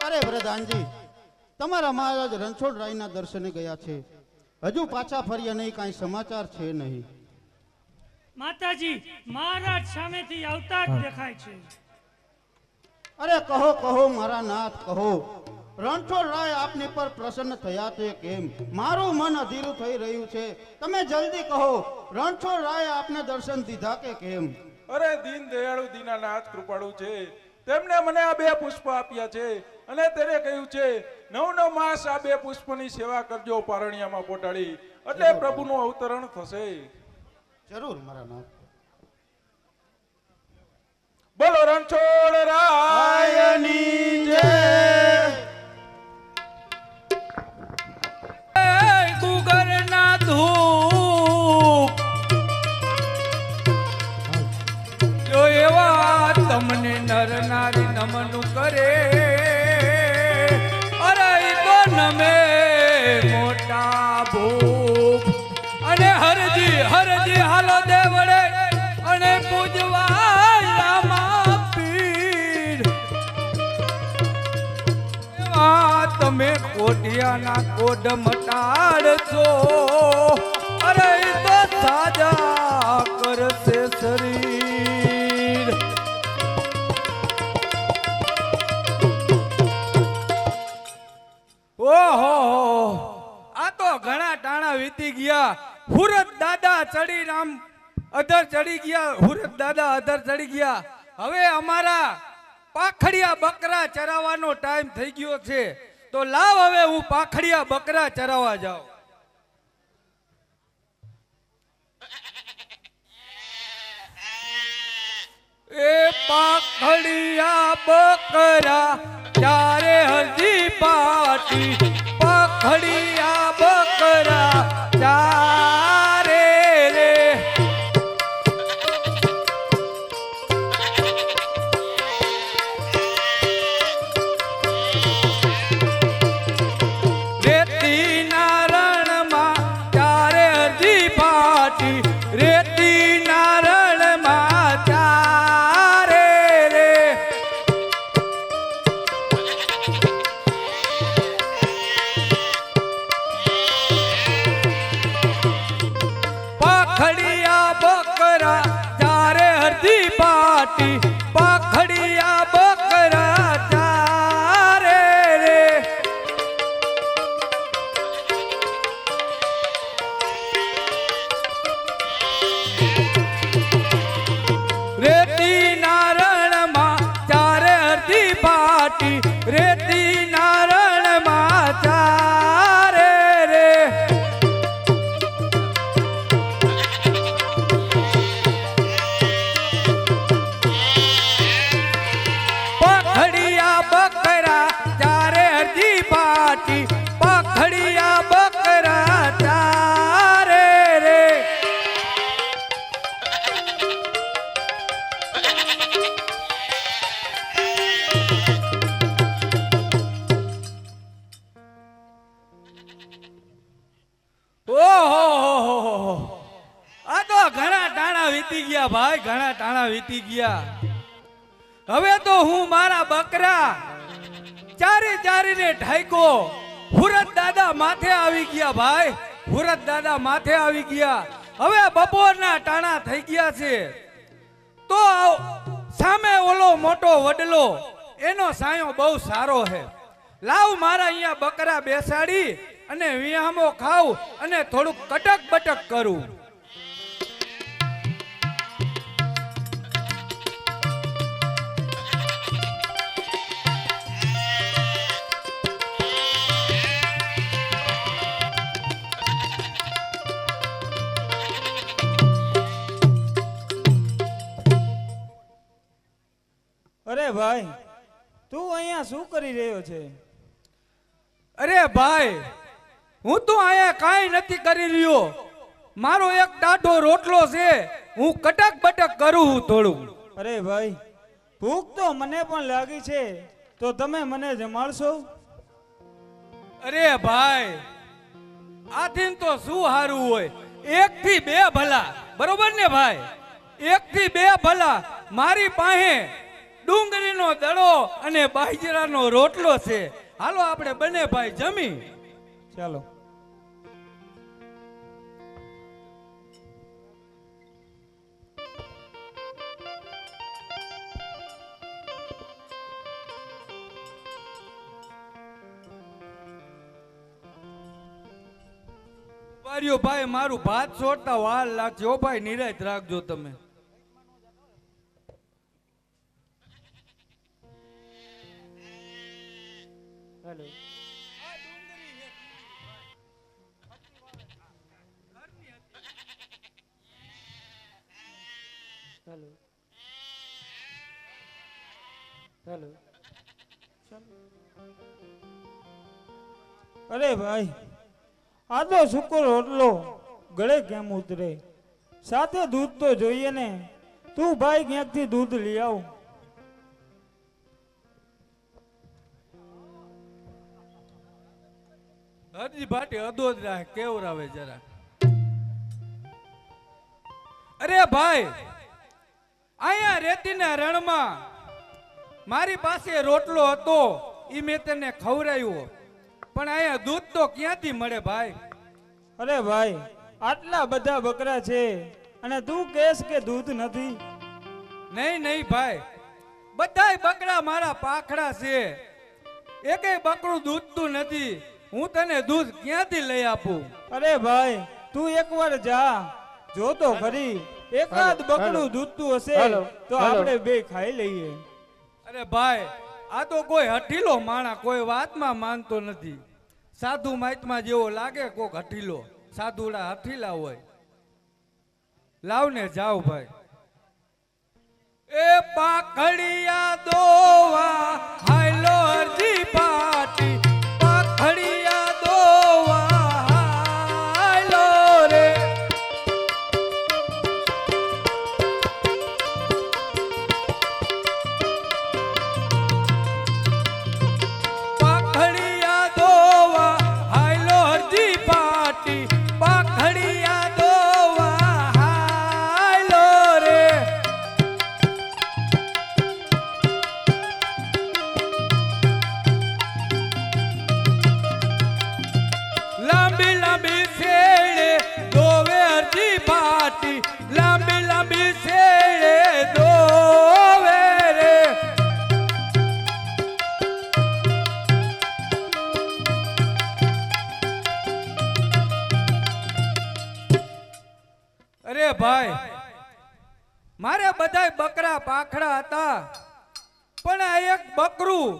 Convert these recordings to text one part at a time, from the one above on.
અરે પ્રધાનજી, તમારા મહારાજ રણછોડરાયના દર્શને ગયા છે, હજુ પાછા ફર્યા નહીં, કાંઈ સમાચાર છે નહીં. માતાજી, મહારાજ સામેથી આવતા જ દેખાય છે. અરે કહો કહો મારા નાથ, કહો રણછોડરાય આપની પર પ્રસન્ન થયા છે કેમ? મારું મન અધીરું થઈ રહ્યું છે, તમે જલ્દી કહો, રણછોડરાય આપને દર્શન દીધા કે કેમ? અરે દીન દયાળુ દીનાનાથ કૃપાળુ છે, તેમને મને આ 2 પુષ્પ આપ્યા છે અને તેને કહ્યું છે 9 માસ આ 2 પુષ્પની સેવા કરજો પારણિયામાં પોટાડી, એટલે પ્રભુનું અવતરણ થશે. જરૂર મારા નાથ. બોલો રણછોડરાયની જય. ગુગરના ધૂપ જો એવા તમને નર નારી નમન કરે, અરે તો નમે મોટા ભૂપ અને હરજી હરજી હાલો દેવડે અને પૂજવા રામા પીર. એવા તમે કોઢિયાના કોઢ મટાડશો, અરે તો સાજા કરશે શરીર. ઓહો, આ તો ઘણા ટાણા વીતી ગયા. હુરત દાદા ચડી રામ અધર ચડી ગયા, હુરત દાદા અધર ચડી ગયા. હવે અમારા પાખડિયા બકરા ચરાવવાનો ટાઈમ થઈ ગયો છે, તો લાવ હવે હું પાખડિયા બકરા ચરાવવા જાઉં. એ પાખડિયા બકરા ચારે હરજી પાટી, પાખડિયા બકરા ચારે રે. રેતી નારણમાં ચારે હરજી પાટી, રેતી નારણમાં ચારે રે. પાખડિયા બકરા ચારે હરજી પાટી, પાખડિયા બકરા ચારે રે. રેતી નારણમાં ચારે હરજી પાટી, રેતી નારણમાં ચારે રે. પાખડિયા બકરા ચારે હરજી પાટી, પાખડિયા બકરા ચારે રે. ઓહો, આ તો ઘણા ટાણા વીતી ગયા ભાઈ, ઘણા ટાણા વીતી ગયા. હવે તો હું મારા બકરા ચારી ચારીને ઢાઈકો હુરત દાદા માથે આવી ગયા ભાઈ, હુરત દાદા માથે આવી ગયા. હવે બપોરના ટાણા થઈ ગયા છે, તો સામે ઓલો મોટો વડલો એનો સાયો બહુ સારો છે. લાવ મારા અહીંયા બકરા બેસાડી અને વિયામો ખાવ અને થોડુંક કટક બટક કરું. અરે ભાઈ, તું અહીંયા શું કરી રહ્યો છે? અરે ભાઈ, હું તો અહીંયા કાંઈ નથી કરી રહ્યો. મારો એક ટાઢો રોટલો છે, હું કટક બટક કરું છું થોડું. અરે ભાઈ, ભૂખ તો મને પણ લાગી છે, તો તમે મને જમાડશો? અરે ભાઈ, આથી તો શું સારું હોય, 1 થી 2 ભલા, બરોબર ને ભાઈ? 1 થી 2 ભલા. મારી પાસે ડુંગળીનો દડો અને બાજરાનો રોટલો છે. હાલો આપણે બંને ભાઈ જમી. ચાલો. વાર્યો ભાઈ મારું ભાત છોડતા વાર લાગશે. ઓ ભાઈ નિરાત રાખજો તમે. ચાલો. ચાલો. ચાલો. અરે ભાઈ, આ તો સૂકો રોટલો ગળે કેમ ઉતરે? સાથે દૂધ તો જોઈએ ને. તું ભાઈ ક્યાંકથી દૂધ લઈ આવ. હરજી ભાટી અદોદ રાહ કેવરાવે જરા. અરે ભાઈ, અહીંયા રેતીના રણમાં મારી પાસે રોટલો હતો, ઈ મેં તને ખવડાવ્યો, પણ અહીંયા દૂધ તો ક્યાંથી મળે ભાઈ? અરે ભાઈ, આટલા બધા બકરા છે અને તું કહેશ કે દૂધ નથી? નહીં નહીં ભાઈ, બધાય બકરા મારા પાખડા છે. એકેય બકરું દૂધતું નથી. હું તને દૂધ ક્યાંથી લઈ આપું? અરે ભાઈ, તું એકવાર જા, જો તો ખરી. એકાદ બકરું દૂધતું હશે તો આપણે બે ખાઈ લઈએ. અરે ભાઈ, આ તો કોઈ હઠીલો માણા કોઈ વાતમાં માનતો નથી. સાધુ માઇતમાં જેવો લાગે કોક હઠીલો. સાધુડા હઠીલા હોય. લાવને જાવ ભાઈ. એ પાખડિયા દોવા હાયલો અરજી પાટી. પાખડિયા દોવા હાયલો રે. પાખડિયા દોવા હાયલો અરજી પાટી. પાખડિયા દોવા હાયલો રે. લાંબી લાંબી શેડે દોવે અરજી પાટી. લાંબી લાંબી શેડે દોવે રે. અરે ભાઈ, મારે બધાય બકરા પાખડા હતા, પણ આ એક બકરું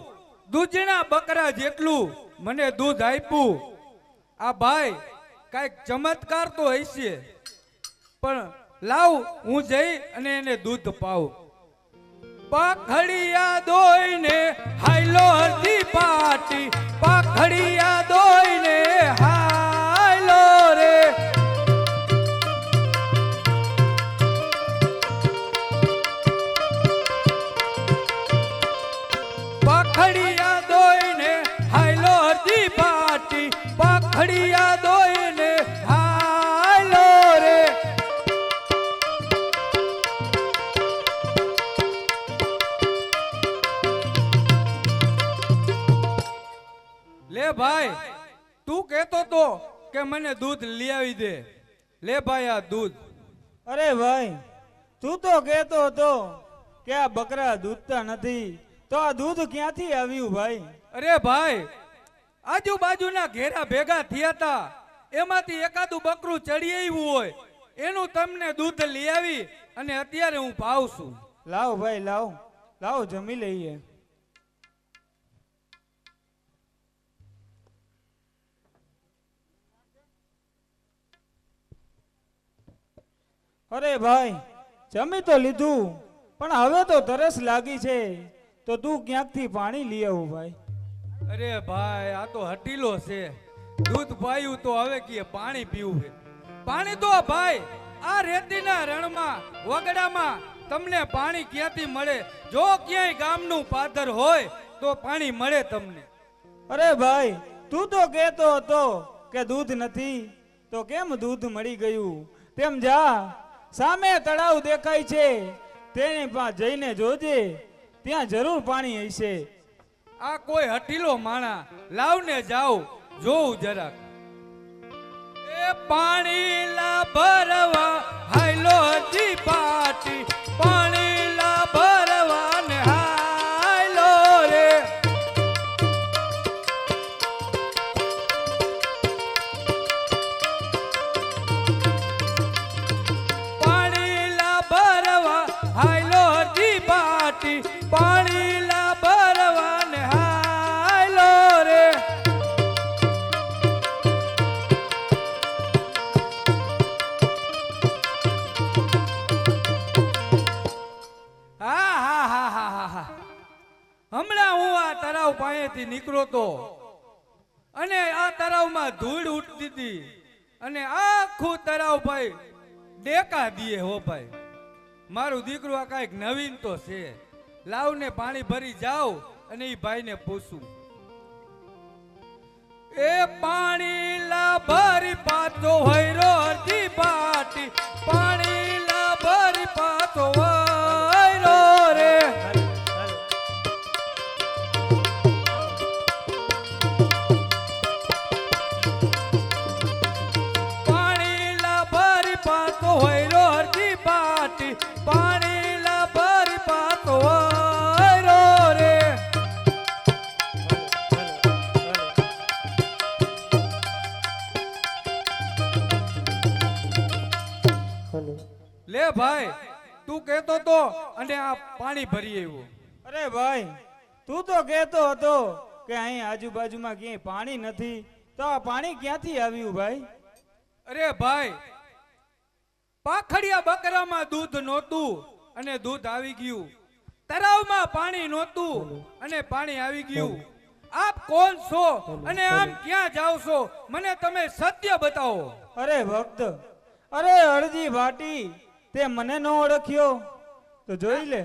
દૂધના બકરા જેટલું મને દૂધ આપ્યું. આ ભાઈ કાંઈક ચમત્કાર તો હશે, પણ લાવ હું જઈ અને એને દૂધ પાઉં. પાખડિયા દોઈને હાયલો અરજી પાટી. પાખડિયા દોઈને હાયલો રે. પાખડિયા દોઈને હાયલો અરજી પાટી. પાખડિયા દોઈને હાયલો રે. લે ભાઈ, તું કહેતો તો કે મને દૂધ લઈ આવી દે. લે ભાઈ આ દૂધ. અરે ભાઈ, તું તો કહેતો હતો કે આ બકરા દૂધતા નથી, તો આ દૂધ ક્યાંથી આવ્યું ભાઈ? અરે ભાઈ, આજુબાજુના ઘેરા ભેગા થયા હતા, એમાંથી એકાદું બકરું ચડી આવ્યું હોય, એનું તમને દૂધ લઈ આવી અને અત્યારે હું પાઉં છું. લાવ ભાઈ, લાવ લાવ, જમી લઈએ. અરે ભાઈ, જમી તો લીધું, પણ હવે તો તરસ લાગી છે, તો તું ક્યાંકથી પાણી લઈ આવું ભાઈ. અરે ભાઈ, આ તો હટીલો છે. દૂધ પાયું તો હવે કે પાણી પીવું છે. પાણી તો ભાઈ આ રેતીના રણમાં વગડામાં તમને પાણી ક્યાંથી મળે? જો ક્યાંય ગામનું પાદર હોય તો પાણી મળે તમને. અરે ભાઈ, તું તો કહેતો હતો કે દૂધ નથી, તો કેમ દૂધ મળી ગયું? તેમ જા, સામે તળાવ દેખાય છે, તેની પાસે જઈને જોજે. ત્યાં જરૂર પાણી હશે. આ કોઈ હઠીલો માણા લાવને જાવ જોઉં જરાક. એ પાણી લા ભરવા હાયલો હજી પાટી, પાણી લા ભરવા ને હાયલો રે. પાણી લા ભરવા હાયલો હજી પાટી, પાણી લા ભરવા ને હાયલો રે. હા હા હા હા હા હા. હમણાં હું આ તળાવ પાસેથી નીકળ્યો તો અને આ તળાવમાં ધૂળ ઉડતી હતી અને આખું તળાવ ભાઈ ડેકા દીએ હો ભાઈ. મારું દીકરું આ કાંઈક નવીન તો છે. લાવને પાણી ભરી જાવ અને એ ભાઈને પૂછું. એ પાણી લા ભરી પાતો વૈરો હરજી પાટી, પાણી લા ભરી પાતો વૈરો રે. પાણી લા ભરી પાતો વૈરો હરજી પાટી, પાણી લા ભરી પાતો વૈરો રે. લે ભાઈ તું કહેતો તો અને આ પાણી ભરી આવ્યો. અરે ભાઈ, તું તો કહેતો હતો કે અહીં આજુબાજુમાં ક્યાંય પાણી નથી, તો આ પાણી ક્યાંથી આવ્યું ભાઈ? અરે ભાઈ, પાખડિયા બકરામાં દૂધ નહોતું અને દૂધ આવી ગયું. તળાવમાં પાણી નહોતું અને પાણી આવી ગયું. આપ કોણ છો અને આમ ક્યાં જાવ છો? મને તમે સત્ય બતાવો. અરે ભક્ત, અરે અરજી ભાટી, તે મને ન ઓળખ્યો તો જોઈ લે.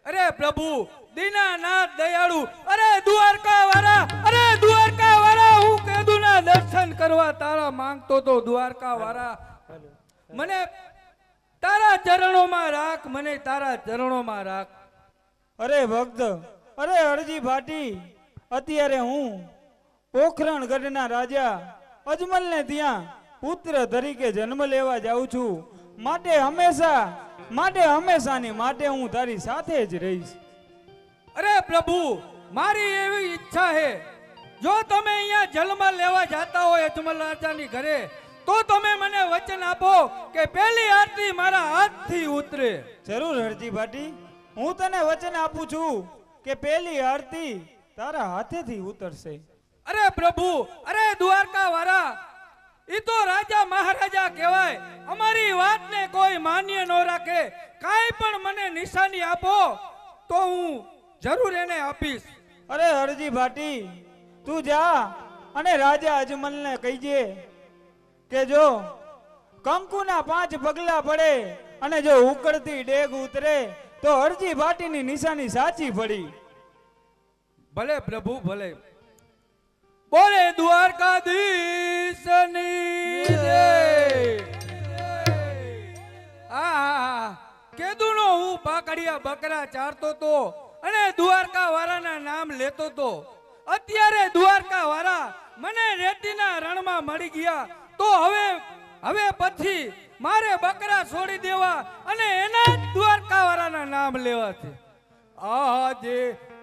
અરે પ્રભુ દીનાનાથ દયાળુ, અરે દ્વારકા વાળા, અરે દ્વારકા વાળા, હું કેદુના દર્શન કરવા તારા માંગતો તો. દ્વારકા વાળા, મને તારા ચરણોમાં રાખ, મને તારા ચરણોમાં રાખ. અરે ભક્ત, અરે અરજી ભાટી, અત્યારે હું પોખરણગઢના રાજા અજમલને ત્યાં પુત્ર તરીકે જન્મ લેવા જાઉં છું. માટે હંમેશાની માટે હું તારી સાથે જ રહીશ. અરે પ્રભુ, મારી એવી ઈચ્છા છે, જો તમે અહીંયા જન્મ લેવા જાતા હોય અજમલ રાજાની ઘરે, તો તમે મને વચન આપો કે પહેલી આરતી મારા હાથથી ઉતરે. જરૂર હરજી ભાટી, હું તને વચન આપું છું કે પહેલી આરતી તારા હાથેથી ઉતરશે. અરે પ્રભુ, અરે દ્વારકા વાળા, ઈ તો રાજા મહારાજા કહેવાય. અમારી વાતને કોઈ માન્ય ન રાખે, કાંઈ પણ મને નિશાની આપો તો હું જરૂર એને આપીશ. અરે હરજી ભાટી, તું જા અને રાજા અજમલને કહીજે કે જો કંકુના 5 પગલા પડે અને જો ઉકળતી ડેગ ઉતરે તો હરજી ભાટીની નિશાની સાચી પડી. ભલે પ્રભુ, ભલે. બોલે દ્વારકાધીશની જય. આ કેદુનો હું પાકડિયા બકરા ચારતો તો અને દ્વારકા વાળાના નામ લેતો તો. અત્યારે દ્વારકા વાળા મને રેતીના રણમાં મળી ગયા, તો હવે પછી મારે બકરા છોડી દેવા અને એના જ દ્વારકા વાળાના નામ લેવા છે. આજે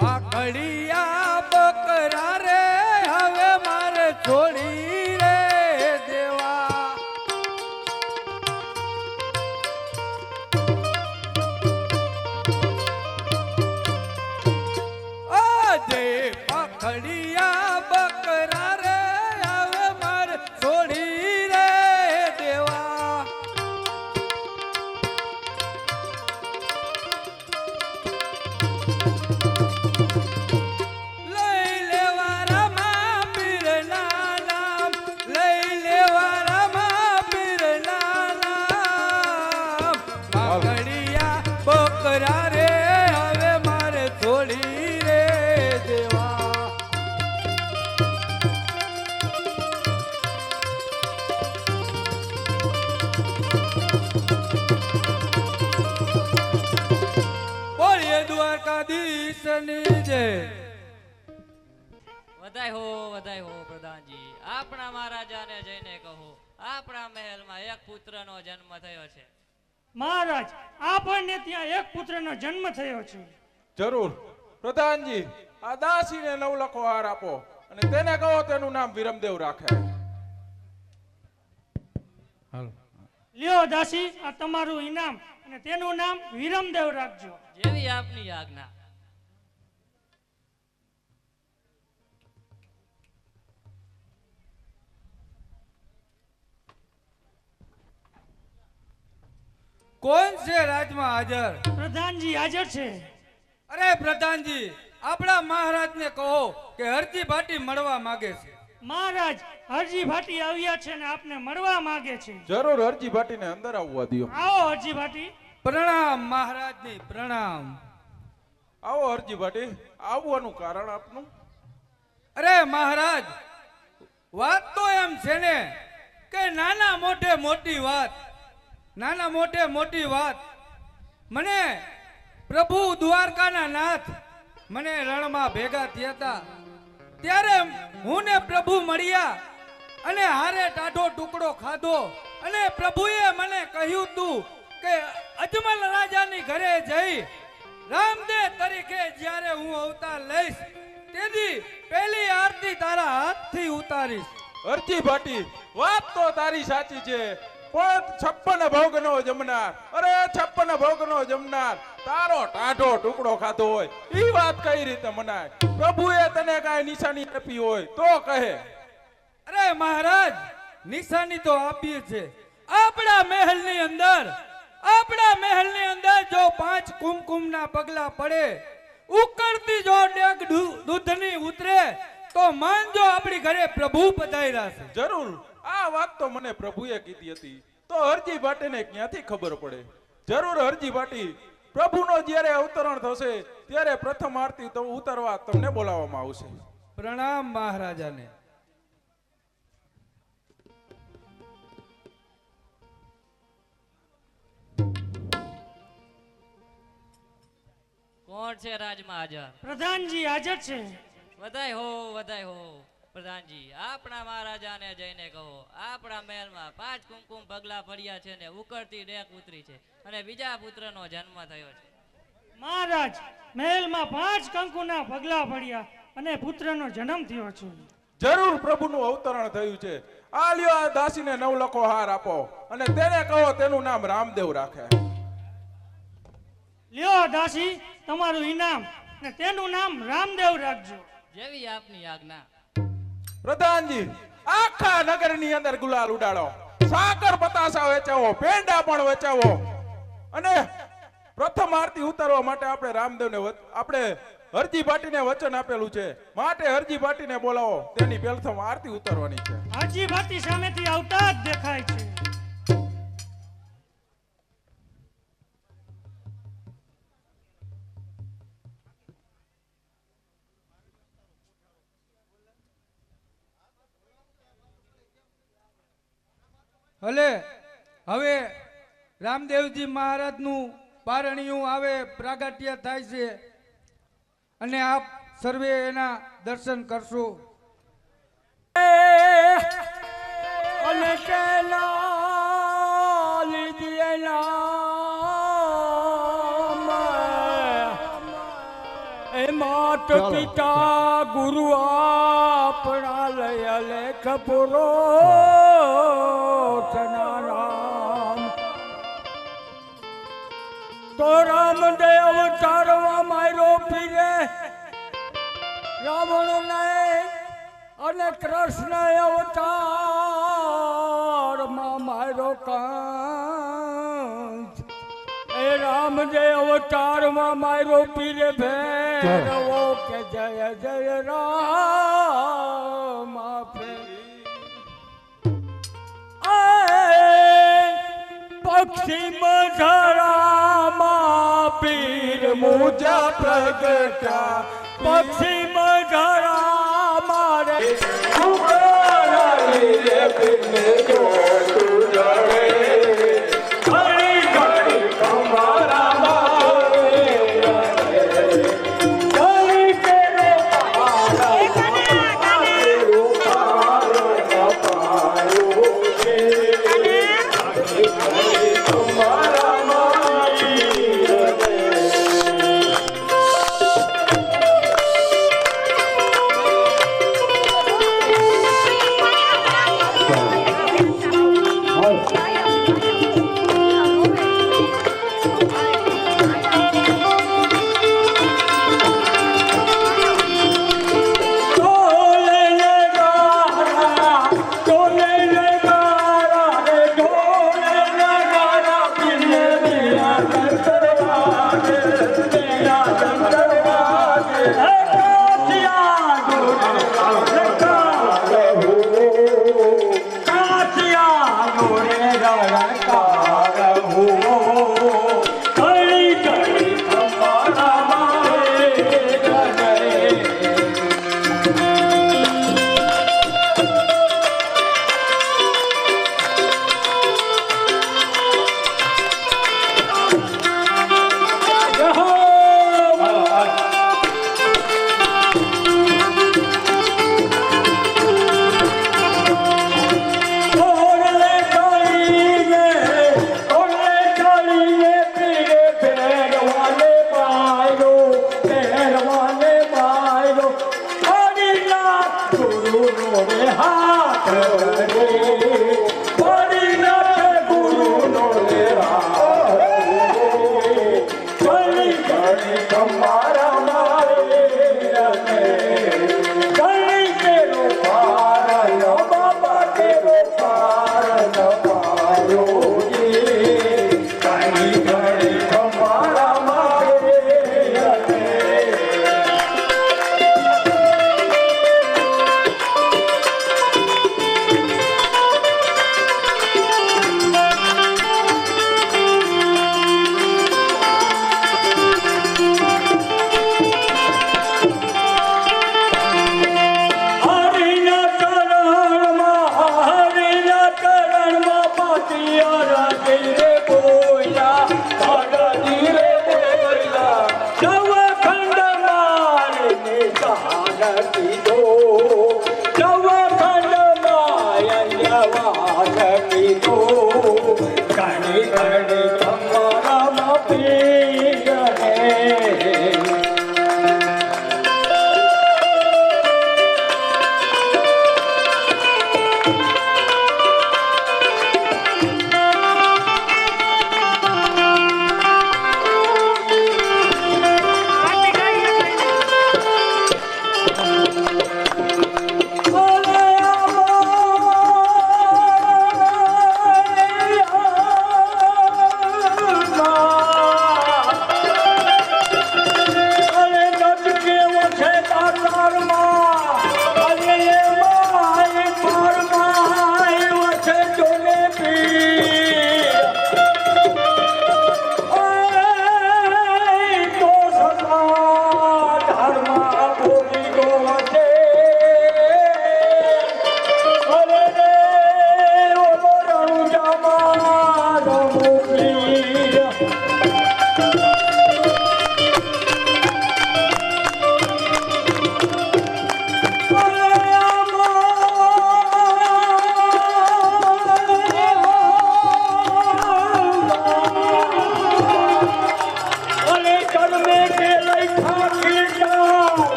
પાકડિયા બકરા રે હવે મારે છોડી રે દેવા. આજે પાકડિયા બકરા રે હવે મારે છોડી રે દેવા. લઈ લેવા રામા પીરના નામ, લઈ લેવા રામા પીરના નામ. પાકડિયા બકરા રે હવે મારે છોડી રે દેવા. કૃષ્ણની જય. વધાય હો પ્રધાનજી. આપણા મહારાજાને જઈને કહો આપણા મહેલમાં એક પુત્રનો જન્મ થયો છે. મહારાજ આપણને ત્યાં એક પુત્રનો જન્મ થયો છે. જરૂર પ્રધાનજી, આ દાસીને નવલખો હાર આપો અને તેને કહો તેનું નામ વિરમદેવ રાખે. હાલો. લ્યો દાસી, આ તમારું ઇનામ અને તેનું નામ વિરમદેવ રાખજો. જેવી આપની આજ્ઞા. કોણ છે રાજમાં હાજર? પ્રધાનજી હાજર છે. અરે પ્રધાનજી, આપણા મહારાજને કહો કે હરજી ભાટી મળવા માંગે છે. મહારાજ હરજી ભાટી આવ્યા છે ને આપને મળવા માંગે છે. જરૂર હરજી ભાટીને અંદર આવવા દો. આવો હરજી ભાટી. પ્રણામ મહારાજની પ્રણામ. આવો હરજી ભાટી, આવવાનું કારણ આપનું? અરે મહારાજ, વાત તો એમ છે ને કે નાના મોટે મોટી વાત, નાના મોટે મોટી વાત. મને પ્રભુ દ્વારકાના નાથ મને રણમાં ભેગા થયા હતા, ત્યારે હું ને પ્રભુ મળ્યા અને હારે ટાઢો ટુકડો ખાધો અને પ્રભુએ મને કહ્યું તું કે અજમલ રાજાની ઘરે જઈ રામદેવ તરીકે જ્યારે હું અવતાર લઈશ તેથી પહેલી આરતી તારા હાથથી ઉતારીશ. હરજી ભાટી, વાત તો તારી સાચી છે, પણ 56 ભોગનો જમનાર, અરે 56 ભોગનો જમનાર તારો ટાઢો ટુકડો ખાધો હોય ઈ વાત કઈ રીતે મનાય? પ્રભુએ તને કાંઈ નિશાની આપી હોય તો કહે. અરે મહારાજ, નિશાની તો આપીએ છે. આપણા મહેલની અંદર જો 5 કુમકુમના પગલા પડે, ઉકળતી જો ડેક દૂધની ઉતરે તો માનજો આપણી ઘરે પ્રભુ પધાર્યા છે. જરૂર, આ વાત તો મને પ્રભુએ કીધી હતી, તો હરજી ભાટીને ક્યાંથી ખબર પડે? જરૂર હરજી ભાટી, પ્રભુનો જ્યારે અવતરણ થશે ત્યારે પ્રથમ આરતી તો ઉતારવા તમને બોલાવવામાં આવશે. પ્રણામ મહારાજાને. કોણ છે રાજમાં હાજર? પ્રધાનજી હાજર છે. વધાય હો પ્રધાનજી. આપણા મહારાજાને જઈને કહો આપણા મહેલમાં 5 કુમકુમ પગલા પડ્યા છે ને ઉકળતી ડેક ઉતરી છે અને બીજા પુત્રનો જન્મ થયો છે. મહારાજ મહેલમાં 5 કંકુના પગલા પડ્યા અને પુત્રનો જન્મ થયો છે. જરૂર પ્રભુનું અવતરણ થયું છે. આ લ્યો, આ દાસીને નવલખો હાર આપો અને તેને કહો તેનું નામ રામદેવ રાખે. લ્યો દાસી, તમારું ઇનામ અને તેનું નામ રામદેવ રાખજો. જેવી આપની આજ્ઞા. પ્રધાનજી, આખા નગરની અંદર ગુલાલ ઉડાડો, સાકર પતાસા વેચાવો, પેંડા પણ વેચાવો અને પ્રથમ આરતી ઉતારવા માટે આપણે રામદેવને આપણે હરજી ભાટીને વચન આપેલું છે, માટે હરજી ભાટીને બોલાવો, તેની પ્રથમ આરતી ઉતારવાની છે. હરજી ભાટી સામેથી આવતા જ દેખાય છે. ભલે હવે રામદેવજી મહારાજનું પારણિયું આવે, પ્રાગટ્ય થાય છે અને આપ સર્વે એના દર્શન કરશો. અને તેના લીધે એ માત પિતા ગુરુ આપણા લય લેખ પુરો નામ તો રામદેવ ચારવા માર્યો પીરે રાવણ ને અને કૃષ્ણ અવતાર માં માર્યો કાંત. એ રામદેવ અવતાર માં માર્યો પીરે ભેરવો કે જય જય રામ પક્ષી મધરામાં પીર મુજા પ્રગટા, પક્ષી મધરા મારે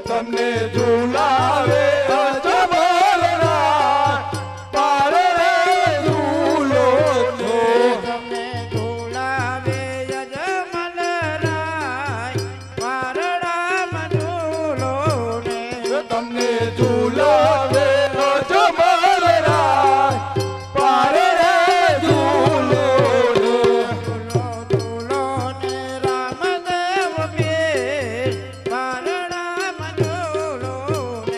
તમને ઝુલાવે અજમલરાય પારણે ઝૂલો છો તમને ઝુલાવે અજમલરાય પારણામાં ઝૂલો ને તમને ઝુલાવે અજમલરાય પારણે ઝૂલો ઝૂલો ને રામદેવ પીર પારણામાં ઝૂલો ને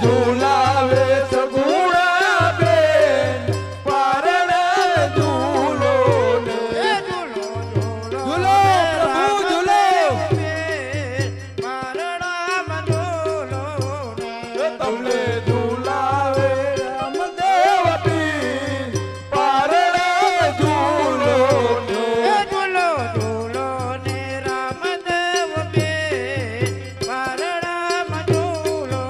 ઝુલાવે સગુણા બેન પારણા ઝૂલો ને ઝૂલો પ્રભુ ઝૂલો પારણામાં ઝૂલો તમને ઝુલાવે રામદેવ પીર પારણા ઝૂલો ને ઝૂલો ઝૂલો ને રામદેવ બે પારણામાં ઝૂલો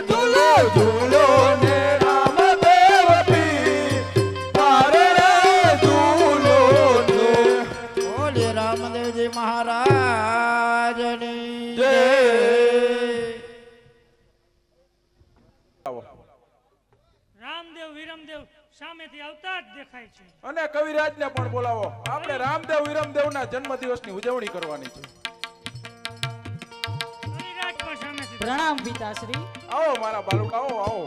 ઝૂલો ઝૂલો ને રામદેવ પીર પારણા ઝૂલો ને બોલે રામદેવજી મહારાજની જય. જય. રામદેવ વિરમદેવ સામેથી આવતા જ દેખાય છે. અને કવિરાજને પણ બોલાવો. આપણે રામદેવ વિરમદેવના જન્મદિવસની ઉજવણી કરવાની છે. કવિરાજ પણ સામેથી પ્રણામ પિતાશ્રી. આવો મારા બાલુક, આવો આવો.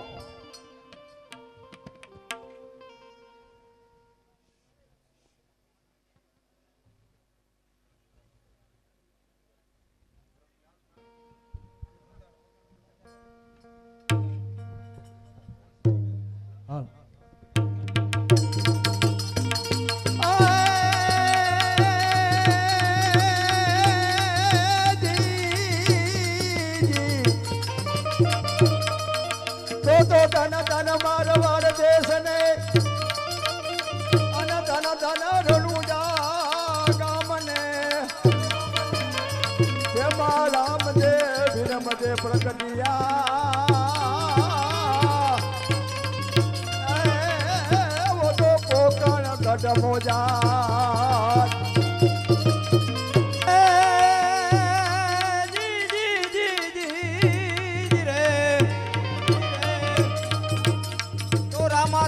તો ધન ધન મારવાડ દેશને અને ધન ધન રણુજા ગામને જેમાં રામદેવ વિરમદેવ પ્રગટિયા વો તો કોકણ ગઢ મોજા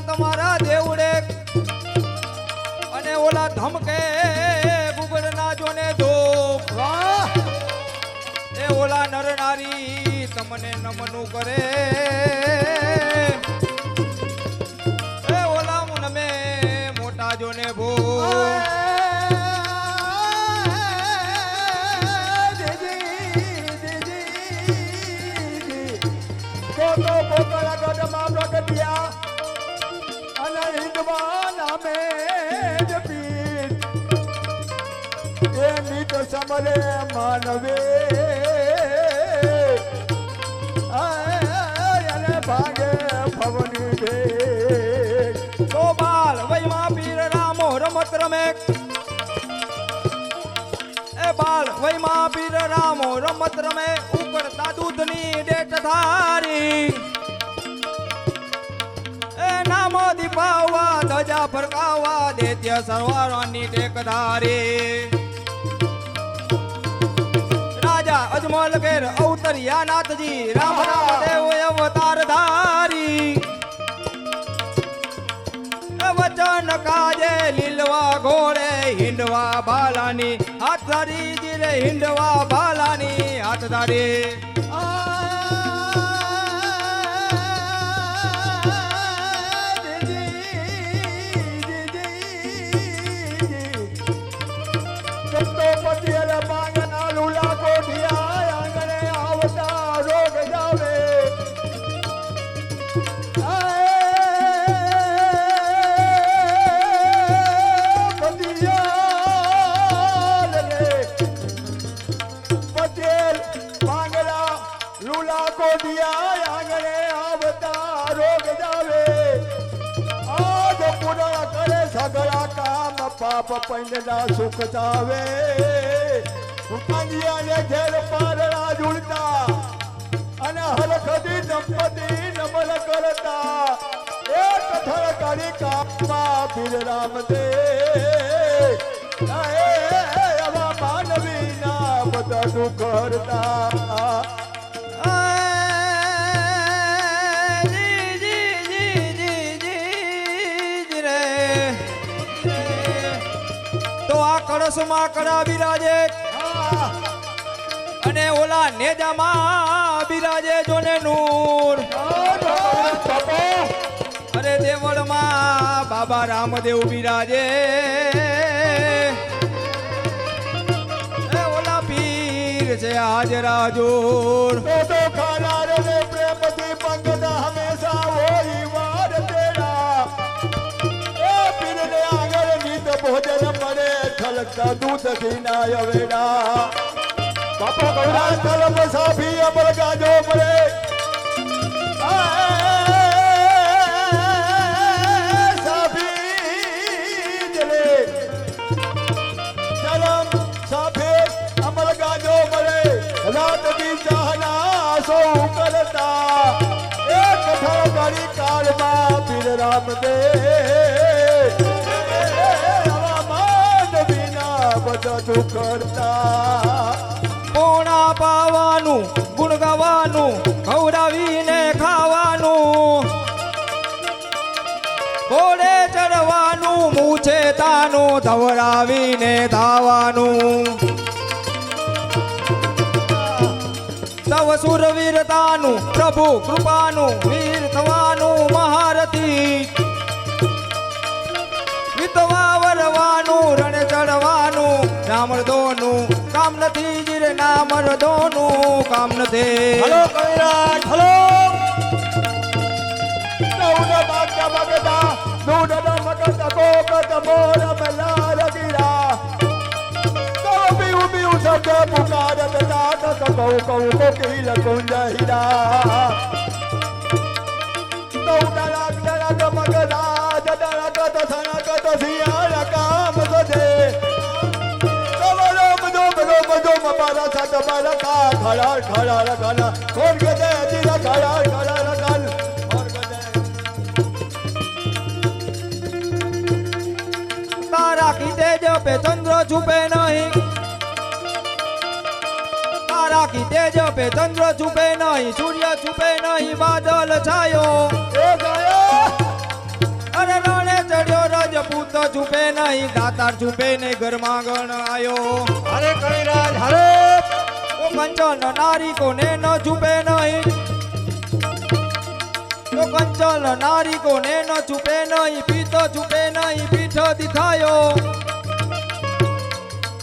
તમારા દેવડે અને ઓલા ધમકે ગુગળના જોને ધૂપ એ ઓલા નર નારી તમને નમનું કરે એ ઓલા નમે મોટા જોને ભૂપ તો પોકળા ગઢમાં પ્રગટ્યા અને હિંદવા નામે જ પીર એ નીત સમરે માનવે અને ભાગે ભવની ભેટ તો બાલ વૈમાં પીર રામો રમત રમે એ બાલ વૈમાં પીર રામો રમત રમે ઉકળતા દૂધની ડેટ ધારી એ નામો દીપાવવા ધજા ફરકાવવા દૈત્ય સરવારોની ટેક ધારી રાજા અજમલ ઘેર અવતર્યા નાથજી રામ રામદેવ અવતાર ધારી વચન કાજે લીલવા ઘોડે હિંડવા બાલાની હાથ ધારી જીરે હિંડવા બાલાની હાથ ધારી પતિયલ માંગના લુલા કોઠિયા આંગણે આવતા રોગ જાવે પતિયલ માંગલા લુલા કોઠિયા આંગણે આવતા રોગ જાવે આજ પૂરા કરે સગળા કામ પાપ પૈંડા સુખ જાવે ઉપાંગિયાને ઘેર પારણા ઝૂલતા અને હરખદી દંપતી નમન કરતા એક થળ કરી કામમાં પીર રામદેવ એવા માનવીના બધા દુઃખ હરતા તો આ કળશમાં કડા બિરાજે અને ઓલા નેજામાં બિરાજે જોને નૂર અરે દેવળમાં બાબા રામદેવ બિરાજે એ ઓલા પીર છે હાજરા જોર તો ખાનાર ને પ્રેમ દૂધ ઘીના વેડા બાપો ગૌરા કલમ સાફી અમર ગાજો પડે સાફી જલે કલમ સાફી અમર ગાજો પડે રાત દી ચાહના સૌ કરતા એક ઠાકરી કાળમાં પીર રામદેવ બધું કરતા પોણા પાવાનું ગુણ ગાવાનું ખવડાવીને ખાવાનું ઘોડે ચડવાનું મૂછે તાનું ધવરાવીને ધાવાનું તવ સુરવીરતાનું પ્રભુ કૃપાનું વીર થવાનું મહારથી વિતવા વરવાનું રણ ચડવાનું રામરદોનું કામ નથી જીરે નામરદોનું કામ નથી હલો કવિરાજ હલો નૌન ભાગ્ય ભગતા નૂડન મગત કોકત મોર મલાર ગીરા તો બીઉ બીઉ શબ્દ પુકારત તાત કૌ કૌ કોકિલ કુંજ હીરા નૌન લાગ લાગ મગદા જડરકત સનકત સિયાળ કામ સજે મારા સાથ મારા કા ખડા ખડા રગન કોણ કે દે દીરા ખડા ખડા રગન ઓર બજે તારા કીધે જપે ચંદ્ર છુપે નહીં તારા કીધે જપે ચંદ્ર છુપે નહીં સૂર્ય છુપે નહીં બાદલ છાયો એ ગયા અરે રણે ચડ્યો રજપૂત છુપે નહીં દાતાર છુપે નહીં ઘરમાં ગણ આયો અરે કવિરાજ હરે ઓ કંચન નારી કોને ન છુપે નહીં તો કંચન નારી કોને ન છુપે નહીં પીતો છુપે નહીં પીઠ દિખાયો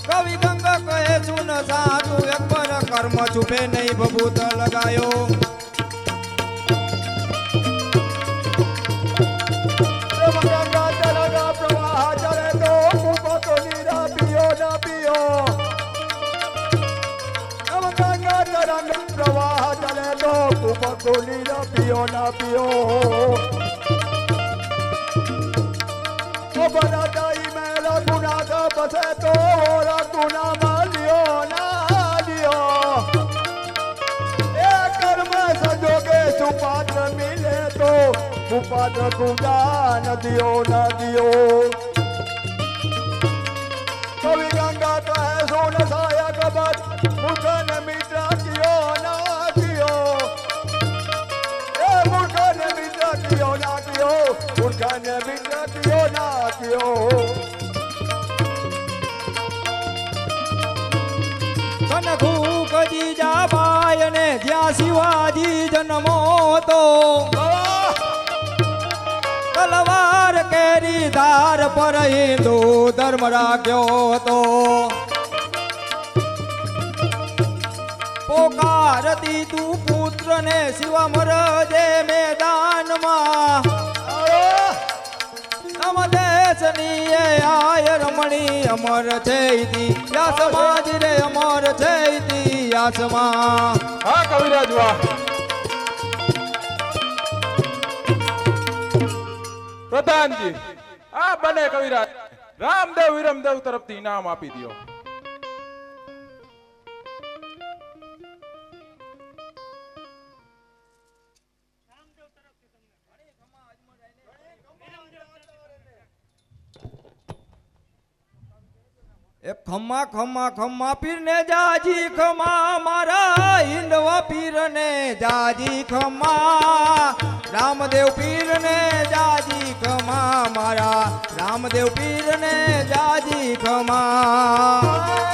કવિ ગંગા કહે સુન સારું એક પર કર્મ છુપે નહીં બબૂત લગાયો ગંગા જલગા પ્રવાહ ચરે તો કુકો તો નીરા પિયો ના પિયો ગંગા તરંગ પ્રવાહ ચલે તો કુકો તો નીરા પિયો ના પિયો ઓ બરાદાઈ મેલા ગુના કા બસે તો ઓરા ગુના માલિયો ના દિયો એ કર્મ સજોગે સુપાત્ર મિલે તો સુપાત્ર પૂજા નદીઓ નદીઓ કવિ ગંગા કહે સોન સાયા કબત મૂર્ખન મિત્ર કિયો ના કિયો એ મૂર્ખન મિત્ર કિયો ના કિયો મૂર્ખન મિત્ર કિયો ના કિયો તન ભૂખજી જાબાય ને જ્યાં શિવાજી જન્મો તો તલવાર કેરી ધાર પર હિન્દુ ધર્મ રાખ્યો હતો પોકારતી તું પુત્ર ને શિવા મરજે મેદાનમાં નમ દેશની એ આય રમણી અમર છે ઇતિહાસ સમાજ રે અમર છે ઇતિહાસમાં હા કવિરાજ વાહ પ્રધાનજી આ બને કવિરાજ રામદેવ વિરમદેવ તરફથી ઇનામ આપી દો એ ખમ્મા ખમ્મા ખમ્મા પીર ને જાજી ખમા મારા હિંદવા પીર ને જાજી ખમા રામદેવ પીર ને જાજી ખમા મારા રામદેવ પીર ને જાજી ખમા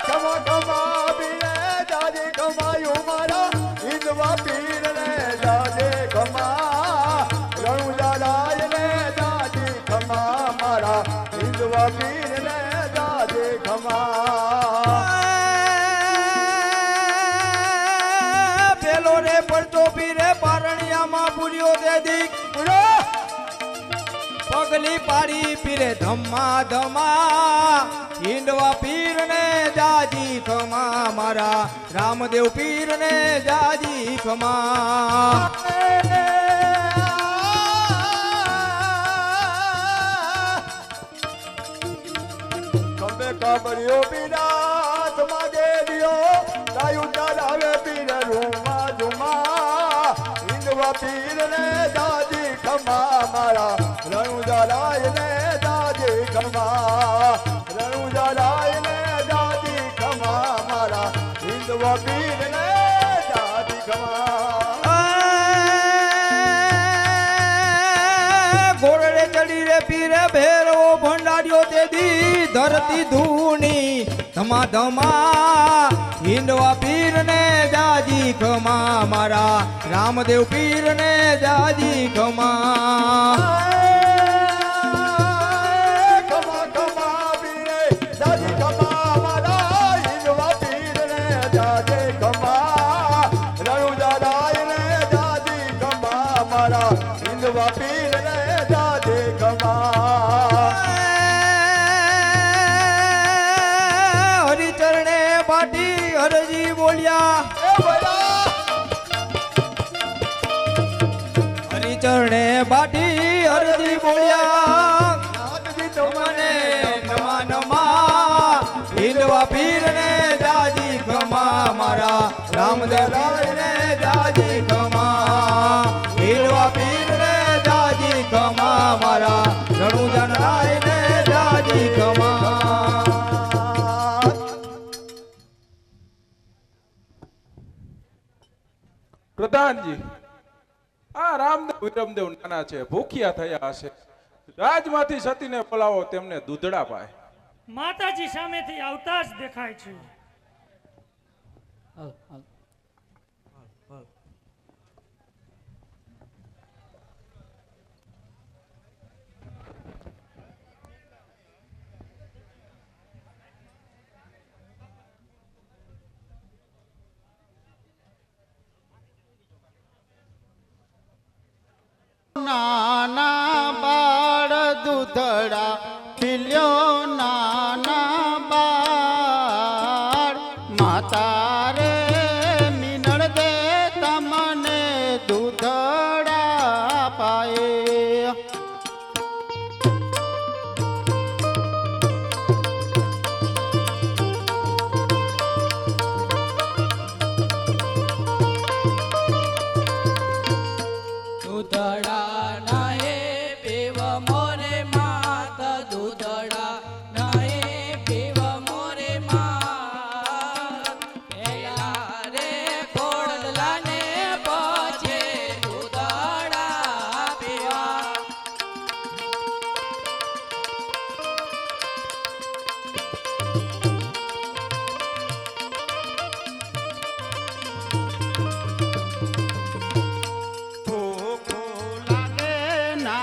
ખમા ખમા પીરે જાજે ખમાયું મારા હિંદવા પીર ને જાજે ખમા રણુજાલાય ને જાજે ખમા મારા હિંદવા પીર ને જાજે ખમા પેલો રે પડતો પીરે પારણિયામાં પૂર્યો તે દીક પગલી પાડી પીરે ધમ્મા ધમા હિંડવા પીર ને જાજી ખમા મારા રામદેવ પીર ને જાજી ખમા ખંભે કાબરિયો પીરા સમાજે દિયો લાયુ ચાલાવે પીર રૂમા ઝુમા હિંદવા પીર ને દાદી ખમા મારા રણુ જાલાય ને દાદી ખમા રણુ જાલાય ને દાદી ખમા મારા હિંદવા પીર ને દાદી ખમા ઘોડે ચડી રે પીરે ભેરો ભંડાર્યો તે દી ધરતી ધૂની ધમા ધમા હિંડવા પીર ને જાજી ખમા મારા રામદેવ પીર ને જાજી ખમા ખમા ખમા પીરે દાદી ખમા મારા હિંદવા પીર ને દાદી ખમા રણુ જાલાય ને દાદી ખમા મારા હિંદવા પીર ને દાદી ખમા હરિચરણે બાટી હરજી બોલ્યા એ ભલા હરિચરણે બાટી હરજી બોલ્યા નાથજી તમને મને નમા નમા હિંદવા પીર ને જાજી ખમા મારા રામદેવ પીર ને જાજી ખમા હિંદવા પીર ને જાજી ખમા મારા રણુ જનરાય ને જાજી ખમા પ્રધાનજી, આ રામદેવ વિરમદેવ નાના છે, ભૂખ્યા થયા હશે. રાજમાંથી સતીને બોલાવો, તેમને દૂધડા પાય. માતાજી સામેથી આવતા જ દેખાય છે. નાના બાળ દૂધડા પીલ્યો નાના બાળ માતા રે મીનળ દે તમને દૂધડા પાએ દૂધડા નાહે પીવ મોરે માત દૂધડા નાહે પીવ મોરે માત પેલા રે ખોડલા ને પછે દૂધડા પીવા ભૂખ લાગે ના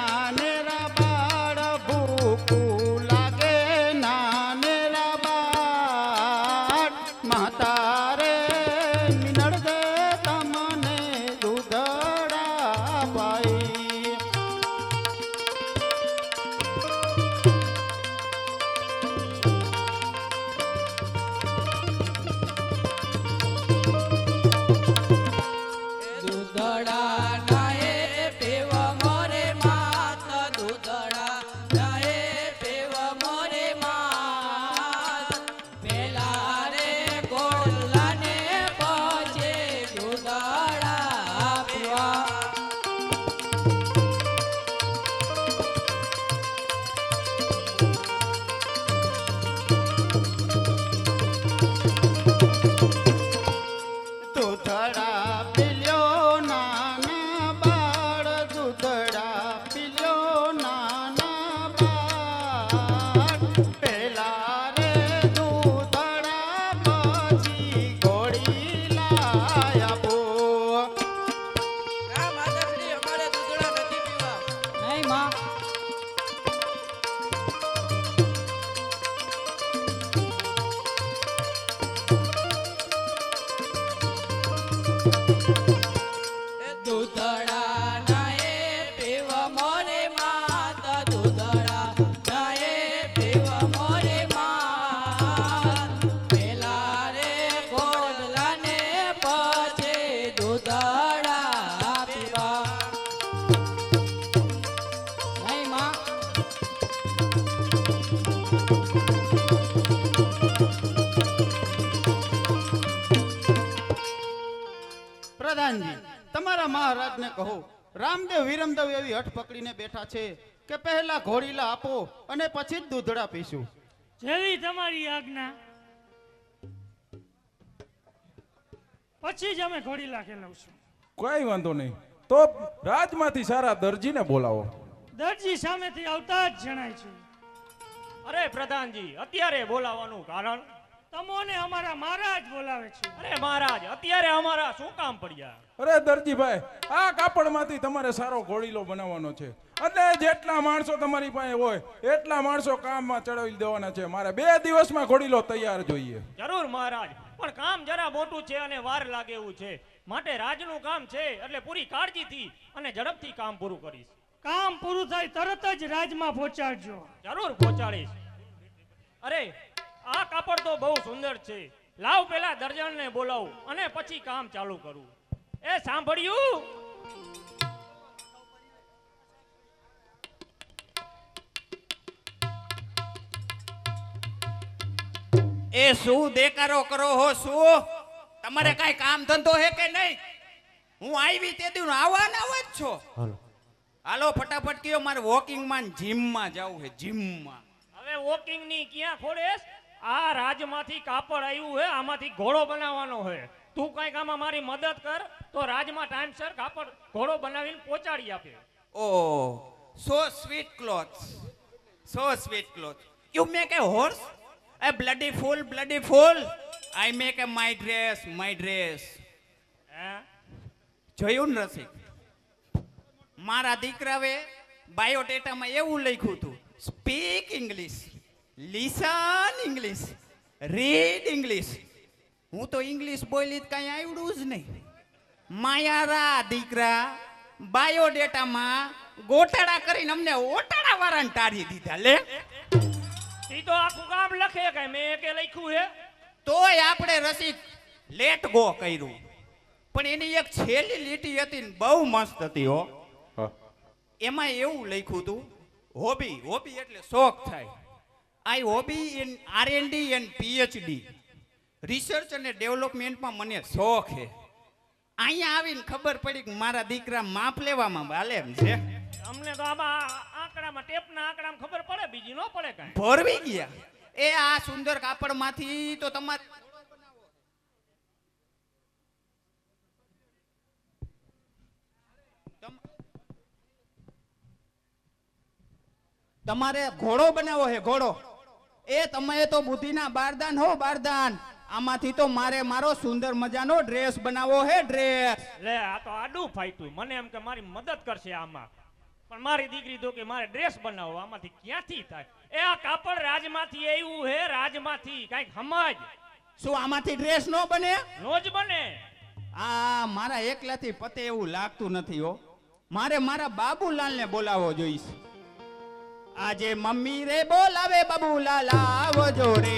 કહો. રામદેવ વિરમદેવ એવી હઠ પકડીને બેઠા છે કે પહેલા ઘોડીલા આપો અને પછી જ દૂધડા પીશું. જેવી તમારી આજ્ઞા. પછી જ અમે ઘોડીલા ખેલાવશું. કોઈ વાંધો નહીં. તો રાજમાંથી સારા દરજીને બોલાવો. દરજી સામેથી આવતા જ જણાય છે. અરે પ્રધાનજી, અત્યારે બોલાવવાનું કારણ? તમોને અમારા મહારાજ બોલાવે છે. અરે મહારાજ, અત્યારે અમારા શું કામ પડ્યા? અરે દરજીભાઈ, આ કાપડમાંથી તમારે સારો ઘોડીલો બનાવવાનો છે. એટલે જેટલા માણસો તમારી પાસે હોય એટલા માણસો કામમાં ચડાવી દેવાના છે. મારે 2 દિવસમાં ઘોડીલો તૈયાર જોઈએ. જરૂર મહારાજ, પણ કામ જરા મોટું છે અને વાર લાગે એવું છે. માટે રાજનું કામ છે એટલે પૂરી કાળજીથી અને ઝડપથી કામ પૂરું કરીશ. કામ પૂરું થાય તરત જ રાજમાં પહોંચાડજો. જરૂર પહોંચાડીશ. અરે આ કાપડ તો બહુ સુંદર છે. લાવ પેલા દર્જનને બોલાવું અને પછી કામ ચાલુ કરું. એ સાંભળ્યું? એ શું દેકારો કરો હો? શું તમારે કઈ કામ ધંધો હે કે નહીં? હું આવી તે દી આવવાના જ છો. હાલો ફટાફટ કયો, મારે વોકિંગ માં જીમમાં જવું છે. જીમમાં હવે વોકિંગ ની ક્યાં ખોડેસ? આ રાજમાંથી કાપડ આવ્યું હે, આમાંથી ઘોડો બનાવવાનો હે. તું કઈક આમાં મારી મદદ કર તો રાજમાં ટાઈમસર કાપડ ઘોડો બનાવીને પહોંચાડી આપે. Oh so sweet clothes, so sweet cloth. You make a horse? A bloody fool, bloody fool. I make a my dress, my dress. જોયું ને રસિક, મારા દીકરાએ બાયોડેટામાં એવું લખ્યું હતું, speak English, listen English, read English. હું તો ઇંગ્લિશ બોલી કઈ આવડું જ નહીં. માયારા દીકરા બાયોડેટામાં ગોટાળા કરીને અમને ઓટાળા વાળાને ટાળી દીધા. લે ઈ તો આખું કામ લખે કે મેં કે લખ્યું હે. તોય આપણે રસિક લેટ ગો કર્યું. પણ એની એક છેલ્લી લીટી હતી ને બહુ મસ્ત હતી હો. એમાં એવું લખ્યું હતું, હોબી, હોબી એટલે શોખ થાય. I hobby in R&D and PhD, research અને ડેવલપમેન્ટમાં મને શોખ છે. અહીંયા આવીને ખબર પડી કે મારા દીકરા માપ લેવામાં બાલે એમ છે. અમને તો આમાં આંકડામાં ટેપના આંકડામાં ખબર પડે, બીજી ન પડે કાંઈ. ભરવી ગયા. એ આ સુંદર કાપડમાંથી તો તમારે તમારે ઘોડો બનાવો છે. ઘોડો એ તમે તો બુદ્ધિના બારદાન હો, બારદાન. આમાંથી તો મારે મારો સુંદર મજાનો ડ્રેસ બનાવો છે, ડ્રેસ. લે આ તો આડું ફાટ્યું. મને એમ કે મારી મદદ કરશે આમાં, પણ મારી દીકરી તો કે મારે ડ્રેસ બનાવો. આમાંથી ક્યાંથી થાય? એ આ કાપડ રાજમાંથી આવ્યું હે, રાજમાંથી. કાંઈક સમજ. શું આમાંથી ડ્રેસ નો બને? નો જ બને. આ મારા એકલાથી પતે એવું લાગતું નથી હો. મારે મારા બાબુલાલને બોલાવવો જોઈશે. આજે મમ્મી રે બોલાવે, બાબુલાલ આવજો રે.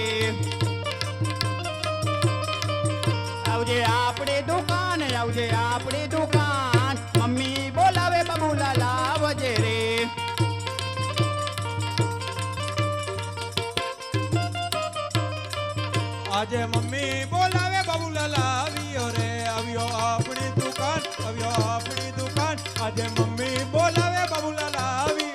આવજે આપણી દુકાન, આવજે આપણી દુકાન. મમ્મી બોલાવે, બાબુલાલ આવજે રે. આજે મમ્મી બોલાવે, બાબુલાલ આવ્યો રે. આવ્યો આપણી દુકાન, આવ્યો આપણી દુકાન. આજે મમ્મી બોલાવે, બાબુલાલ આવ્યો.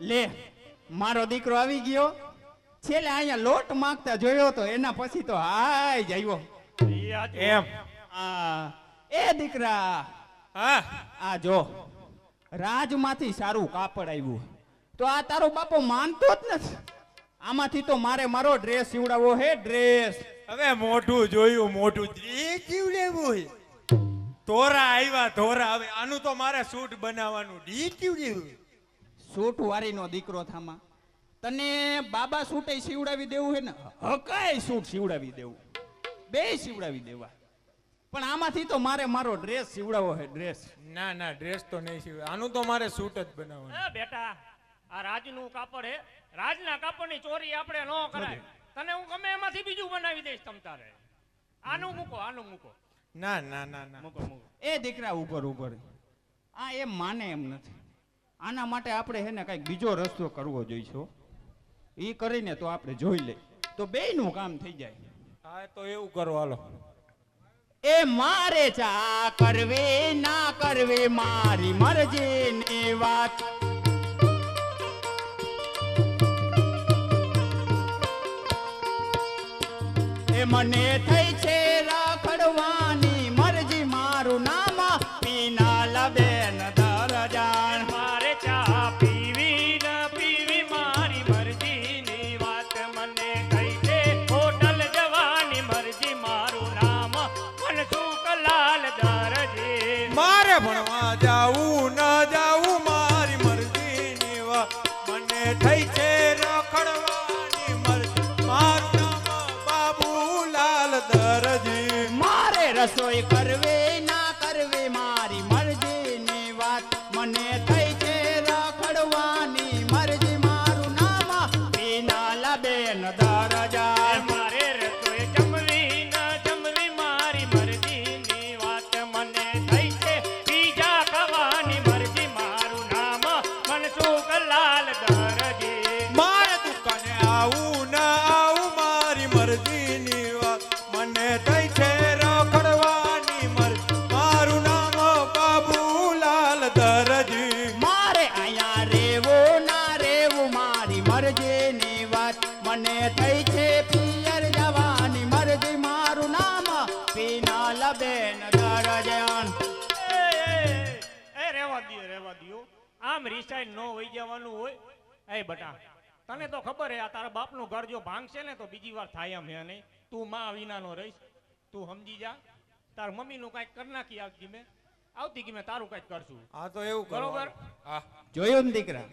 લે મારો દીકરો આવી ગયો. છેલ્લે અહીંયા લોટ માંગતા જોયો તો એના પછી તો હાય જ આવ્યો. એમ એ દીકરા, હા આ જો રાજમાંથી સારું કાપડ આવ્યું તો આ તારો બાપો માનતો જ નથી. આમાંથી તો મારે મારો ડ્રેસ સીવડાવવો હે, ડ્રેસ. હવે મોઢું જોયું, મોઢું ડી લેવું. ધોરા આવ્યા, ધોરા. હવે આનું તો મારે સૂટ બનાવવાનું. ડી સૂટ વાળીનો દીકરો થામા. તને બાબા સૂટે સીવડાવી દેવું હે ને, હકાય સૂટ સીવડાવી દેવું, બે સીવડાવી દેવા. પણ આમાંથી તો મારે મારો ડ્રેસ સીવડાવવો હે, ડ્રેસ. ના ના, ડ્રેસ તો નહીં સીવે. આનું તો મારે સૂટ જ બનાવવાનું. બેટા આ રાજનું કાપડ હે, રાજના કાપડની ચોરી આપણે ન કરાય. તને હું ગમે એમાંથી બીજું બનાવી દઈશ તમ તારે. આનું મૂકો. ના ના ના ના મૂકો. એ દીકરા ઉપર આ એમ માને એમ નથી. આના માટે આપણે હે ને કઈક બીજો રસ્તો કરવો જોઈશે. એ કરીને તો આપણે જોઈ લઈ તો બેયનું કામ થઈ જાય. હા તો એવું કરો હાલો. એ મારે ચા કરવી ના કરવી મારી મરજીની વાત. એ મને થઈ છે રખડવાની મરજી મારું નામ પીના લબેન દરજાન. મારે ચા પીવી ન પીવી મારી મરજીની વાત. મને કઈ છે હોટલ જવાની મરજી મારું નામ મનસુખલાલ દરજી. મારે ભણવા જાવું ન જાવું મારી મરજીની વાત. મને થઈ છે રખડવાની મરજી મારું નામ બાબુલાલ દરજી. મારે રસોઈ કરવી ના કરવી મારી મરજીની વાત. મને થઈ છે રખડવાની મરજી મારું નામ પીના લબેન દરજા. મારે રસોઈ જમવી ન જમવી મારી મરજીની વાત. મને થઈ છે પીઝા ખાવાની મરજી મારું નામ મનસુખલાલ દરજી. મારે દુકાને આવું ન આવું મારી મરજીની વાત. મને થઈ છે રખડવાની મરજી મારું નામ બાબુલાલ દરજી. મારે અહીંયા રેવું ના રેવું મારી મરજીની વાત. મને થઈ છે પિયર જવાની મરજી મારું નામ પીના લબેન દરજાન. રેવા દ્યો. આમ રિસાઈન નો વઈ જવાનું હોય. એ બટા તને તો ખબર હે આ તારા બાપનું ઘર જો ભાંગશે ને તો બીજી વાર થાય એમ હે નહીં. તું માં વિનાનો રહીશ. તું સમજી જા. તાર મમ્મીનું કાંઈક કરી નાખી આવતી ગમે તારું કાંઈક કરશું. હા તો એવું કરો. બરોબર? હા જોયું ને દીકરા,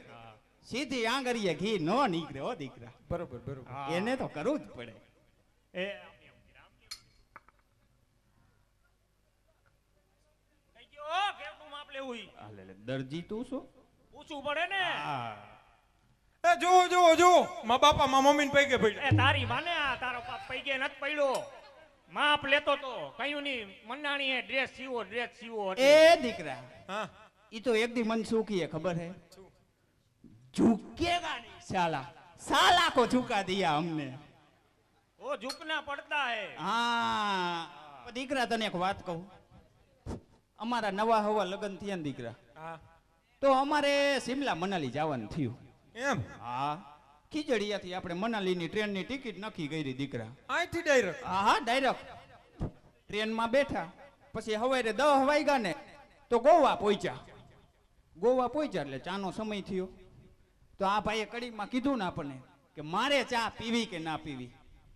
સીધી આંગળીએ ઘી નો નીકળે હો દીકરા. બરોબર બરોબર. એને તો કરવું જ પડે. એ થઈ ગયો કેટલું માપ લેવું ઈ? આ લે લે, દરજી તું શું? પૂછવું પડે ને. એ જો મા બાપા મા મમ્મી ને પૈકે પડ્યા. એ તારી માને આ તારો બાપ પૈકે નત પડ્યો. માપ લેતો તો કયું નહીં મનાણી એ ડ્રેસ સીવો એ દીકરા, હા ઈ તો એક દી મન શું કીએ ખબર હે? झुकेगा नहीं साला को झुका दिया हमने. ઓ ઝુકના પડતા હે. હા દીકરા તને એક વાત કહું. અમારા નવા હવા લગ્ન થયા ને દીકરા, હા તો અમારે સિમલા મનાલી જવાનું થયું. એમ? હા, ખીજડીયાથી આપણે મનાલીની ટ્રેનની ટિકિટ નક્કી કરી દીકરા. અહીંથી ડાયરેક્ટ? હા ડાયરેક્ટ ટ્રેનમાં બેઠા. પછી હવારે 10 વાગ્યા ને તો ગોવા પહોંચ્યા એટલે ચાનો સમય થયો. તો આ ભાઈએ કડીમાં કીધું ને આપણને કે મારે ચા પીવી કે ના પીવી.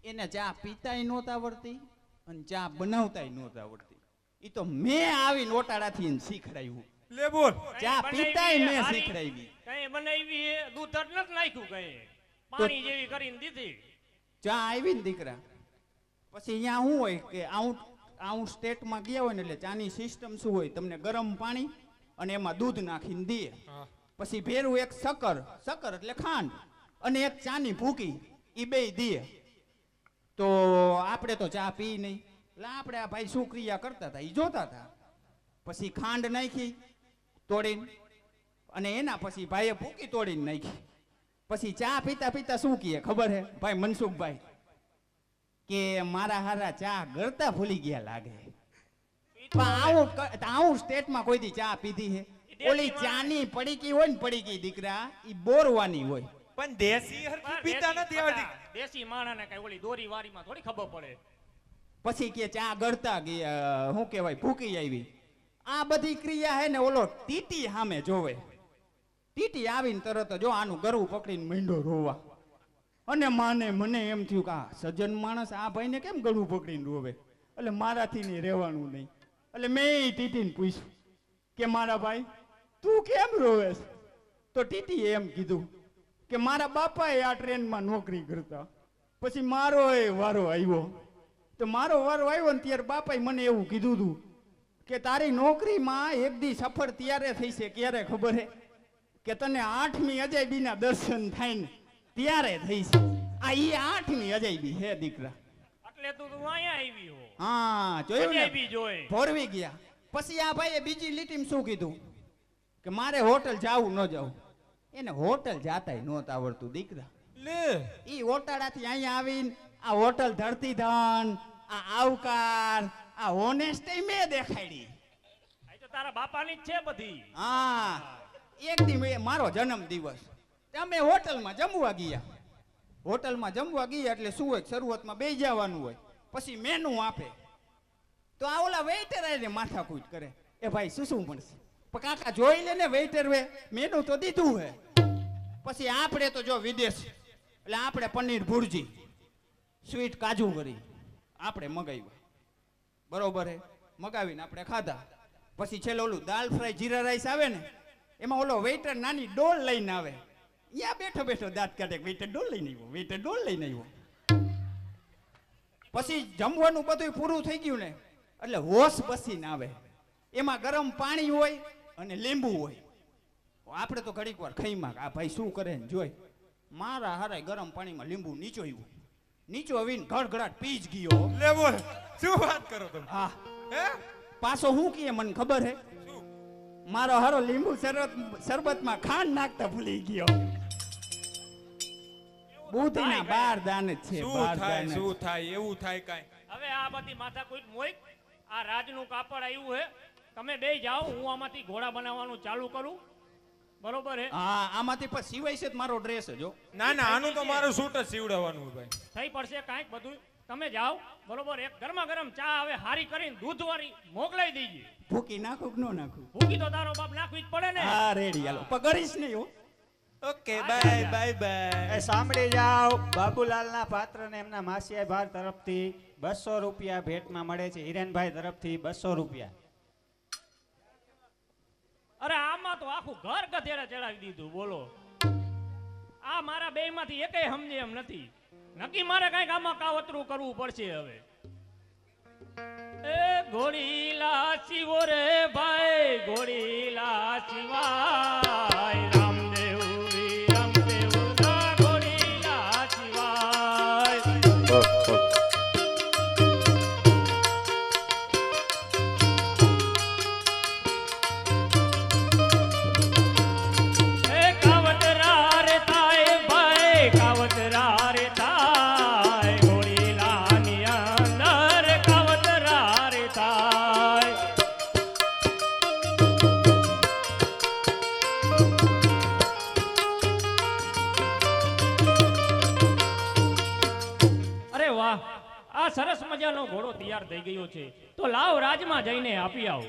એને ચા પીતાય નહોતા આવડતી અને ચા બનાવતાય નહોતા આવડતી. ઈ તો મેં આવીને ઓટાડાથી એને શીખડાયું. લે બોલ. ચા પીતાય મેં શીખડાવી. કઈ બનાવી હે દૂધ જ નથી નાખ્યું કઈ પાણી જેવી કરીને દીધી. ચા આવી ને દીકરા, પછી અહીંયા શું હોય કે આઉટ સ્ટેટમાં ગયા હોય ને એટલે ચાની સિસ્ટમ શું હોય, તમને ગરમ પાણી અને એમાં દૂધ નાખીને દે. પછી ભેરું એક શક્કર એટલે ખાંડ અને એક ચાની ભૂકી, એ બે દે. તો આપણે તો ચા પી નહીં એટલે આપણે આ ભાઈ શું ક્રિયા કરતા હતા એ જોતા હતા. પછી ખાંડ નાખી તોડીને અને એના પછી ભાઈએ ભૂકી તોડીને નાખી. પછી ચા પીતા પીતા શું કહે ખબર હે ભાઈ મનસુખભાઈ? કે મારા હારા ચા ગળતા ભૂલી ગયા લાગે. પણ આવું સ્ટેટમાં કોઈ દી ચા પીધી હે? ઓલી ચાની પડીકી હોય ને પડીકી દીકરા, ઈ બોરવાની હોય. પણ દેશી હરખી પીતા નથી આવડી. દેશી માણાને કઈ ઓલી દોરી વારીમાં થોડી ખબર પડે. પછી કે ચા ગળતા ગયા, શું કહેવાય, ભૂકી આવી. આ બધી ક્રિયા હે ને ઓલો ટીટી સામે જોવે. ટીટી આવીને તરત જો આનું ગરવું પકડીને માંડ્યો રોવા. અને મને એમ થયું કે આ સજ્જન માણસ આ ભાઈને કેમ ગળું પકડીને રોવે, એટલે મારાથી નહીં રહેવાનું નહીં. એટલે મેં ટીટીને પૂછ્યું કે મારા ભાઈ તું કેમ રોવેસ? તો ટીટીએ એમ કીધું કે મારા બાપાએ આ ટ્રેનમાં નોકરી કરતા, પછી મારો વારો આવ્યો. તો મારો વારો આવ્યો ને ત્યારે બાપાએ મને એવું કીધું હતું કે તારી નોકરીમાં એક દી સફળ ત્યારે થઈ છે. ક્યારે ખબર હે? કે તને 8મી અજાયબીના દર્શન થાય ને ત્યારે થઈ છે. આ ઈ 8મી અજાયબી હે દીકરા. એટલે તું અહીંયા આવી હો. હા જોયું ને, અજાયબી જોઈ. ભોરવી ગયા. પછી આ ભાઈએ બીજી લીટીમાં શું કીધું કે મારે હોટલ જાવું ન જાવું. એને હોટલ જાતાય નહોત આવડતું દીકરા. લે ઈ ઓટાડાથી અહીંયા આવીને આ હોટલ ધરતીધન, આ આવકાર, આ હોનેસ્ટી મેં દેખાડી. આ તો તારા બાપાની જ છે બધી. હા, એક દી મારો જન્મ દિવસ અમે હોટલમાં જમવા ગયા. હોટલમાં જમવા ગયા એટલે શું હોય, શરૂઆતમાં બેસી જવાનું હોય, પછી મેનુ આપે. તો આ ઓલા વેઇટર આવીને માથાકૂટ કરે, એ ભાઈ શું મળશે? પણ કાકા જોઈ લે ને, વેઇટર વે મેનુ તો દીધું હે. પછી આપણે તો જો વિદેશ એટલે આપણે પનીર ભુરજી, સ્વીટ કાજુ કરી આપણે મગાવ્યું, બરોબર હે. મગાવીને આપણે ખાધા. પછી છેલ્લે ઓલું દાલ ફ્રાય જીરા રાઈસ આવે ને, એમાં ઓલો વેઇટર નાની ડોલ લઈને આવે. અહીંયા બેઠો બેઠો દાંત કાઢે, વેઇટર ડોલ લઈને આવ્યો, વેઇટર ડોલ લઈને આવ્યો. પછી જમવાનું બધું પૂરું થઈ ગયું ને એટલે હોશ બસીને આવે. એમાં ગરમ પાણી હોય અને લીંબુ હોય. આપણે તો ઘડીક વાર ખાઈમાં આ ભાઈ શું કરે ને જોઈ. મારા હારે ગરમ પાણીમાં લીંબુ નીચોયું. નીચો આવીને ગડગડાટ પી જ ગયો. લે બોલ, શું વાત કરો તમે? હા, હે પાછો હું કીએ મને ખબર હે, મારો હારો લીંબુ શરબતમાં ખાંડ નાખતા ભૂલી ગયો. બુદ્ધિના 12 દાન જ છે. શું 12 થાય દાન જ. શું થાય એવું થાય કાંઈ? હવે આ બધી માથાકૂટ મોય. આ રાજનું કાપડ આવ્યું હે. તમે બે જાઓ, હું આમાંથી ઘોડા બનાવવાનું ચાલુ કરું. બરોબર હે? હા, આમાંથી પણ સિવાય છે જ મારો ડ્રેસ જો. ના ના, આનું તો મારું સૂટ જ સીવડાવવાનું હોય ભાઈ. થઈ પડશે કાંઈક બધું. તમે જાઓ, બરોબર. એક ગરમા ગરમ ચા આવે હારી કરીને દૂધવાળી મોકલાઈ દેજે. ભૂકી નાખું કે ન નાખું? ભૂકી તો તારો બાપ નાખવી જ પડે ને. હા રેડી, હાલો. પગડીશ નહીં હો. Okay, bye bye bye. એ સાંભળી જાઓ, બાબુલાલના પાત્રને એમના માસિયા ભાર તરફથી 200 રૂપિયા ભેટમાં મળે છે. હિરેનભાઈ તરફથી 200 રૂપિયા. અરે આમાં તો આખું ઘર ગધેડા ચડાવી દીધું. બોલો, આ મારા બે માંથી એકેય સમજે એમ નથી. નક્કી મારે કઈક આમાં કાવતરું કરવું પડશે હવે. એ ઘોડીલા શિવો રે ભાઈ, ઘોડીલા શિવાય. રામદેવ રામદેવ ના ઘોડીલા શિવાય. એ કાવતરા રે તાય ભાઈ, કાવતરા રે તાય. ઘોડીલાની અંદર કાવતરા રે તાય. અરે વાહ, આ સરસ મજાનો ઘોડો તૈયાર થઈ ગયો છે. તો લાવ રાજમાં જઈને આપી આવો.